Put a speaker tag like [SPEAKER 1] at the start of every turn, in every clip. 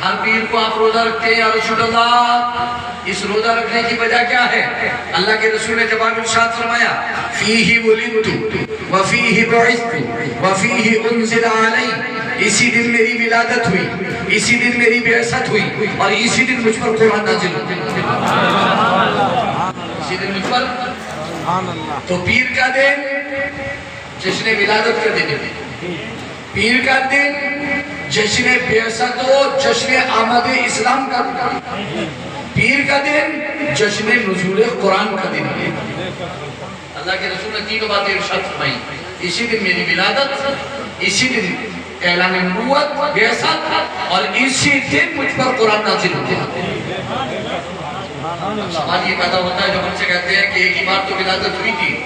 [SPEAKER 1] ہر پیر کو آپ روزہ رکھتے ہیں یا رسول اللہ؟ اس روزہ رکھنے کی وجہ کیا ہے؟ اللہ کے رسول نے جواب ارشاد فرمایا فیہ ولدت وفیہ بعثت وفیہ انزل علی، اسی دن میری ولادت ہوئی، اسی دن میری بعثت ہوئی، اور اسی دن مجھ پر قرآن نازل ہوا۔ اسی دن مجھ پر تو پیر کا دن جشن ولادت کا دن ہے، پیر کا دن جشن بعثت و جشن آمد اسلام کا دن، پیر کا دن جشن نزول قرآن کا دن ہے۔ اللہ کے رسول نے تینوں باتیں ارشاد فرمائی، اسی دن میری ولادت، اسی دن اعلان نبوت بعثت، اور اسی دن مجھ پر قرآن نازل ہوتا ہے۔ سوال یہ پیدا ہوتا ہے جو ہم سے کہتے ہیں کہ ایک ہی بار تو ولادت ہوئی تھی،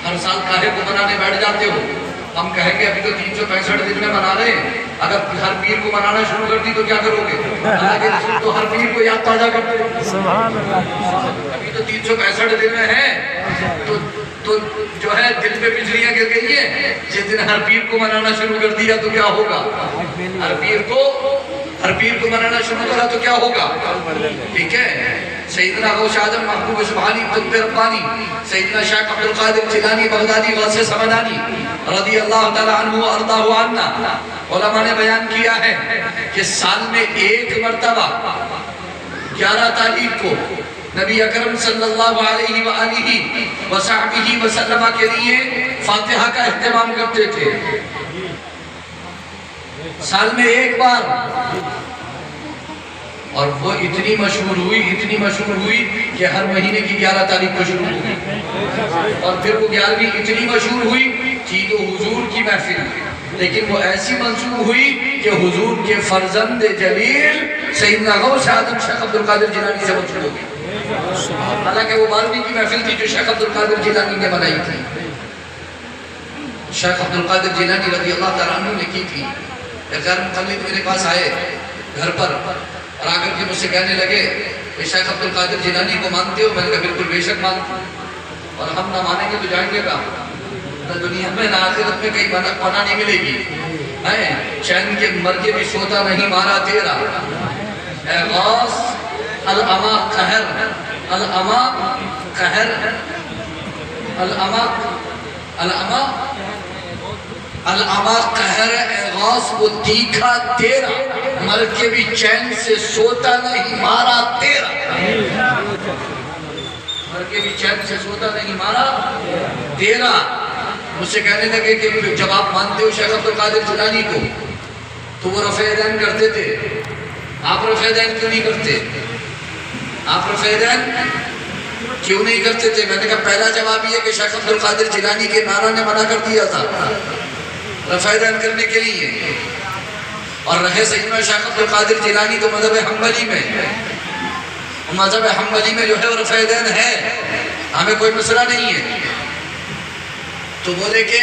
[SPEAKER 1] ہر سال کاہے کو منانے بیٹھ جاتے ہو؟ ہم کہیں گے ابھی تو 365 دن میں منا رہے ہیں، اگر ہر پیر کو منانا شروع کر دی تو کیا کرو گے؟ اللہ کے رسول تو ہر پیر کو یاد تازہ کرتے ہیں، سبحان اللہ، ابھی تو 365 دن میں ہے، تو جو ہے دل پہ بجلیاں گر گئی ہیں، جس دن ہر پیر کو منانا شروع کر دیا تو کیا ہوگا؟ ہر پیر کو منانا شروع کرا تو کیا ہوگا؟ ٹھیک ہے، سیدنا غوث اعظم محبوب سبحانی قطب ربانی سیدنا شیخ عبدالقادر جیلانی بغدادی غوث سمدانی رضی اللہ تعالیٰ عنہ وارضاہ عنا، علماء نے بیان کیا ہے کہ سال میں ایک مرتبہ 11 تاریخ کو نبی اکرم صلی اللہ علیہ وآلہ وصحبہ وسلم کے لیے فاتحہ کا اہتمام کرتے تھے، سال میں ایک بار، اور وہ اتنی مشہور ہوئی کہ ہر مہینے کی 11 تاریخ کو شروع ہوئی، اور پھر وہ 11ویں اتنی مشہور ہوئی تھی تو حضور کی محفل، لیکن وہ ایسی منسوب ہوئی کہ حضور کے فرزند جلیل سیدنا غوث اعظم شیخ عبدالقادر جیلانی سے منسوب ہوگی، حالانکہ وہ 12ویں کی محفل تھی جو شیخ عبدالقادر جیلانی نے بنائی تھی، شیخ عبدالقادر جیلانی رضی اللہ تعالیٰ عنہ نے کی تھی۔ ایک غیر مقلد میرے پاس آئے گھر پر اور آ کر کے مجھ سے کہنے لگے کہ شیخ عبدالقادر جیلانی کو مانتے ہو؟ میں نے کہا بالکل بے شک مانتا ہوں، اور ہم نہ مانیں گے تو جائیں گے کہاں؟ نہ دنیا میں نہ آخرت میں کہیں پناہ نہیں ملے گی۔ چین کے مرگے بھی سوتا نہیں مارا تیرا، اے غوث العما قہر، العما قہر، العما قہر، اے غوث وہ تیکھا تیرا، مر کے بھی چین سے سوتا نہیں مارا تیرا، مر کے بھی چین سے سوتا نہیں مارا تیرا۔ مجھ سے کہنے لگے کہ جب آپ مانتے ہو شیخ عبدالقادر جیلانی کو تو وہ رفع یدین کرتے تھے، آپ رفع یدین کیوں نہیں کرتے؟ آپ رفع یدین کیوں نہیں کرتے تھے؟ میں نے کہا پہلا جواب یہ کہ شیخ عبدالقادر جیلانی کے نانا نے منع کر دیا تھا رفع یدین کرنے کے لیے، اور رہے سیدنا شیخ عبدالقادر جیلانی تو مذہب حنبلی میں، مذہب حنبلی میں جو ہے وہ رفع یدین ہے، ہمیں کوئی مسئلہ نہیں ہے۔ تو بولے کہ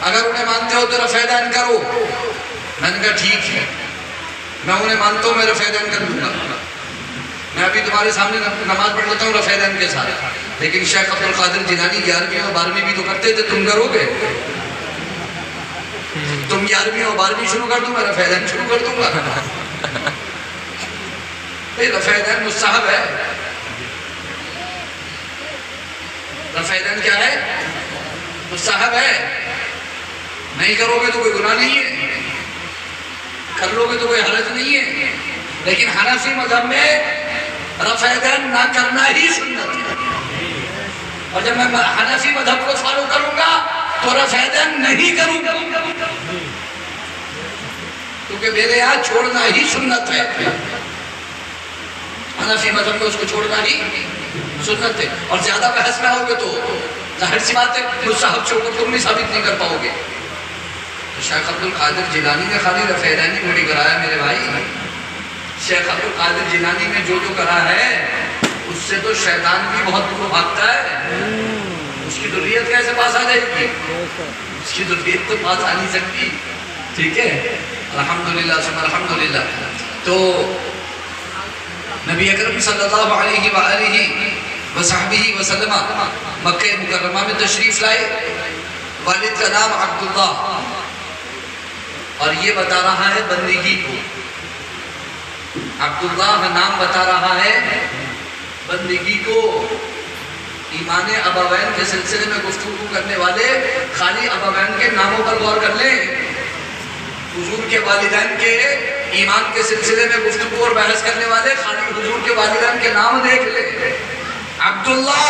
[SPEAKER 1] اگر انہیں مانتے ہو تو رفع یدین کرو، میں نے کہا ٹھیک ہے، میں انہیں مانتا ہوں، میں رفع یدین کر دوں گا، میں ابھی تمہارے سامنے نماز پڑھ لیتا ہوں رفع یدین کے ساتھ، لیکن شیخ عبدالقادر جیلانی 11ویں اور 12ویں بھی تو کرتے تھے، تم کرو گے؟ تم 11ویں اور 12ویں شروع کر دوں، میں رفع یدین شروع کر دوں گا۔ رفع یدین مستحب ہے، رفع یدین کیا ہے؟ مستحب ہے، نہیں کرو گے تو کوئی گناہ نہیں ہے، کر لو گے تو کوئی حرج نہیں ہے، لیکن حنفی مذہب میں رفع یدین نہ کرنا ہی سنت ہے، اور جب میں حنفی مذہب کو فالو کروں گا تو رفع یدین نہیں کروں گا، کیونکہ میرے یہاں چھوڑنا ہی سنت ہے، حنفی مذہب میں اس کو چھوڑنا ہی سنت ہے، اور زیادہ بحث میں ہوگے تو ظاہر سی بات ہے مستحب چھوڑ کر تم نہیں ثابت نہیں کر پاؤ گے۔ تو شیخ عبدالقادر جیلانی نے خالی رفع یدین ہی تھوڑی کرایا میرے بھائی، شیخ عبدالقادر جیلانی نے جو کرا ہے اس سے تو شیطان بھی بہت دور بھاگتا ہے، اس کی ذریت کیسے پاس آ جائے گی؟ اس کی ذریت تو پاس آ نہیں سکتی، ٹھیک ہے، الحمدللہ ثم الحمدللہ۔ تو نبی اکرم صلی اللہ علیہ وآلہ وصحبہ وسلم مکہ مکرمہ میں تشریف لائے، والد کا نام عبداللہ، اور یہ بتا رہا ہے بندگی کو عبداللہ نام بتا رہا ہے بندگی کو. ایمان ابوین کے سلسلے میں گفتگو کرنے والے خالی ابوین کے ناموں پر غور کر لیں. حضور کے والدین کے ایمان کے سلسلے میں گفتگو اور بحث کرنے والے خالی حضور کے والدین کے نام دیکھ لیں. عبداللہ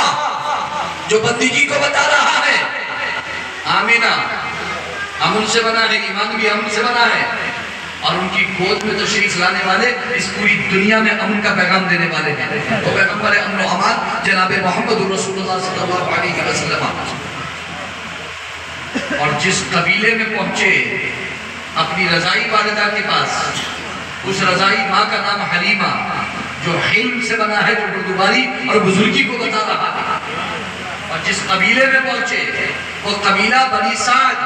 [SPEAKER 1] جو بندگی کو بتا رہا ہے، آمینہ امن سے بنا ہے، ایمان بھی امن سے بنا ہے، اور ان کی گود میں تشریف لانے والے اس پوری دنیا میں امن کا پیغام دینے والے ہیں. تو پیغمبر امن و امان جناب محمد رسول اللہ صلی اللہ علیہ وسلم. اور جس قبیلے میں پہنچے اپنی رضائی والدہ کے پاس، اس رضائی ماں کا نام حلیمہ، جو حلم سے بنا ہے، جو بردباری اور بزرگی کو بتا رہا ہے. اور جس قبیلے میں پہنچے وہ قبیلہ بنی سعد،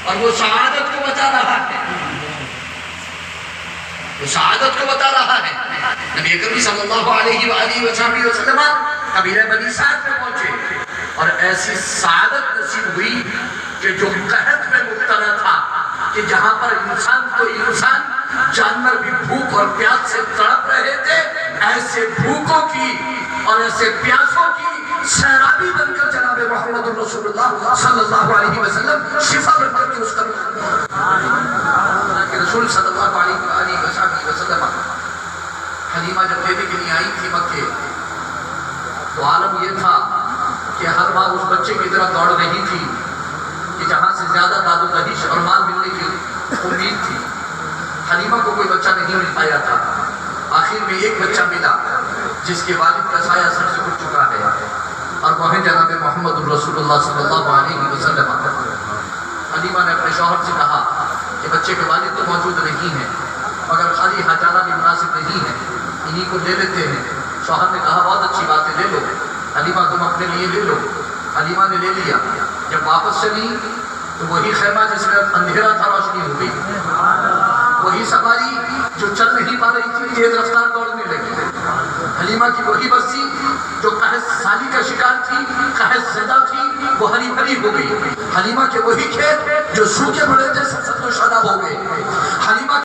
[SPEAKER 1] اور وہ سعادت کو بتا رہا ہے، وہ سعادت کو بتا رہا ہے. نبی اکرم صلی اللہ علیہ وآلہ وسلم قبیلہ بنی سعد میں پہنچے، اور ایسی سعادت نصیب ہوئی کہ جو قحط میں مبتلا تھا، کہ جہاں پر انسان تو انسان، جانور بھی بھوک اور پیاس سے تڑپ رہے تھے، ایسے بھوکوں کی اور ایسے پیاسوں کی سیرابی بن کر جناب محمد رسول اللہ صلی اللہ علیہ وسلم شفا بن کر کے اس کا رسول صلی اللہ علیہ وسلم. حلیمہ جب بیٹے کے لیے آئی تھی مکے، تو عالم یہ تھا کہ ہر ماں اس بچے کی طرف دوڑ رہی تھی کہ جہاں سے زیادہ داد و دہیش اور مال ملنے کی امید تھی. حلیمہ کو کوئی بچہ نہیں مل پایا تھا. آخر میں ایک بچہ ملا جس کے والد کا سایہ سر سے اٹھ چکا ہے، اور وہ ہے جناب محمد رسول اللہ صلی اللہ علیہ وسلم. حلیمہ نے اپنے شوہر سے کہا کہ بچے کے والد تو موجود نہیں ہیں، مگر خالی حجانہ بھی مناسب نہیں ہے، انہی کو لے لیتے ہیں. شوہر نے کہا بہت اچھی بات ہے، لے لو حلیمہ، تم اپنے لیے لے لو. حلیمہ نے لے لیا. جب واپس چلی تو وہی خیمہ جس میں اندھیرا تھا روشنی ہو گئی، وہی سواری جو چل نہیں پا رہی تھی تیز رفتار دوڑنے لگی. حلیمہ کی وہی بستی جو قحط سالی کا شکار تھی، قحط زدہ تھی، وہ ہری بھری ہو گئی. حلیمہ کے وہی کھیت جو سوکھے پڑے تھے سب تو شاداب ہو گئے. حلیمہ